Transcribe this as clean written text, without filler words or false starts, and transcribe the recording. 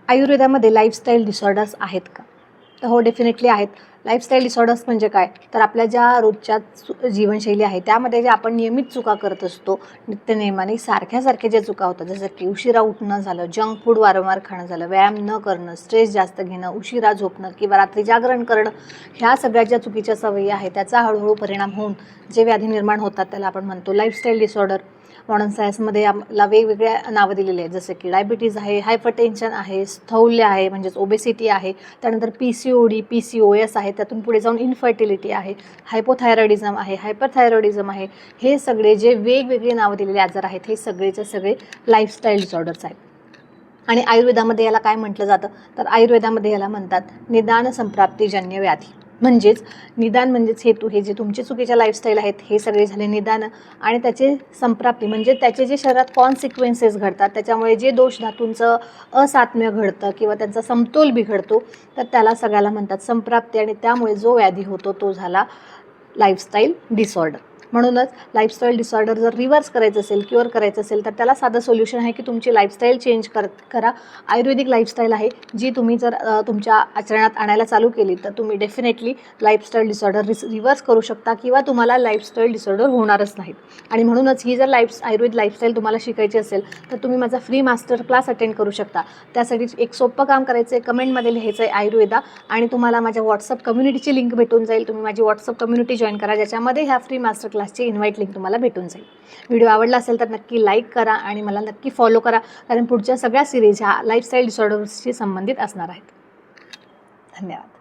आयुर्वेदामध्ये lifestyle disorders आहेत का? तर हो, डेफिनेटली आहेत. लाईफस्टाईल डिसऑर्डर्स म्हणजे काय? तर आपल्या ज्या रोजच्या जीवनशैली आहे त्यामध्ये जे आपण नियमित चुका करत असतो, नित्यनेमाने सारख्या ज्या चुका होतात, जसं की उशिरा उठणं झालं, जंक फूड वारंवार खाणं झालं, व्यायाम न करणं, स्ट्रेस जास्त घेणं, उशिरा झोपणं किंवा रात्री जागरण करणं, ह्या सगळ्या ज्या चुकीच्या सवयी आहेत त्याचा हळूहळू परिणाम होऊन जे व्याधी निर्माण होतात त्याला आपण म्हणतो लाईफस्टाईल डिसऑर्डर. मॉडर्न सायन्समध्ये आम्हाला वेगवेगळ्या नावं दिलेली आहेत, जसं की डायबिटीज आहे, हायपरटेन्शन आहे, स्थौल्य आहे म्हणजेच ओबेसिटी आहे, त्यानंतर PCOD, PCOS आहे, त्यातून पुढे जाऊन इनफर्टिलिटी आहे, हायपोथायरॉइडिझम आहे, हायपरथायरॉइडिझम आहे. हे सगळे जे वेगवेगळे नावं दिलेले आजार आहेत हे सगळेचे सगळे लाईफस्टाईल डिसऑर्डर्स आहेत. आणि आयुर्वेदामध्ये याला काय म्हटलं जातं? तर आयुर्वेदामध्ये याला म्हणतात निदान संप्राप्तीजन्य व्याधी. म्हणजेच निदान म्हणजेच हेतू, हे जे तुमचे चुकीच्या लाईफस्टाईल आहेत हे सगळे झाले निदान, आणि त्याचे संप्राप्ती म्हणजे त्याचे जे शरीरात कॉन्सिक्वेन्सेस घडतात, त्याच्यामुळे जे दोष धातूंचं असात्म्य घडतं किंवा त्यांचा समतोल बिघडतो, तर त्याला सगळ्याला म्हणतात संप्राप्ती, आणि त्यामुळे जो व्याधी होतो तो झाला लाईफस्टाईल डिसऑर्डर. म्हणूनच लाईफस्टाईल डिसऑर्डर जर रिव्हर्स करायचं असेल, क्युअर करायचं असेल, तर त्याला साधं सोल्युशन आहे की तुमची लाईफस्टाईल चेंज करा. आयुर्वेदिक लाईफस्टाईल आहे जी तुम्ही जर तुमच्या आचरणात आणायला चालू केली तर तुम्ही डेफिनेटली लाईफस्टाईल डिसऑर्डर रिव्हर्स करू शकता किंवा तुम्हाला लाईफस्टाईल डिसऑर्डर होणारच नाहीत. आणि म्हणूनच ही जर आयुर्वेद लाईफस्टाईल तुम्हाला शिकायची असेल तर तुम्ही माझा फ्री मास्टर क्लास अटेंड करू शकता. त्यासाठी एक सोपं काम करायचं आहे, कमेंटमध्ये लिहायचं आहे आयुर्वेदा, आणि तुम्हाला माझ्या व्हॉट्सअप कम्युनिटीची लिंक भेटून जाईल. तुम्ही माझी व्हॉट्सअप कम्युनिटी जॉईन करा, ज्याच्यामध्ये ह्या फ्री मास्टर क्लासची इन्व्हाइट लिंक तुम्हाला भेटून जाईल. व्हिडिओ आवडला असेल तर नक्की लाईक करा आणि मला नक्की फॉलो करा, कारण पुढच्या सगळ्या सिरीज ह्या लाईफस्टाईल डिसऑर्डर्सशी संबंधित असणार आहेत. धन्यवाद.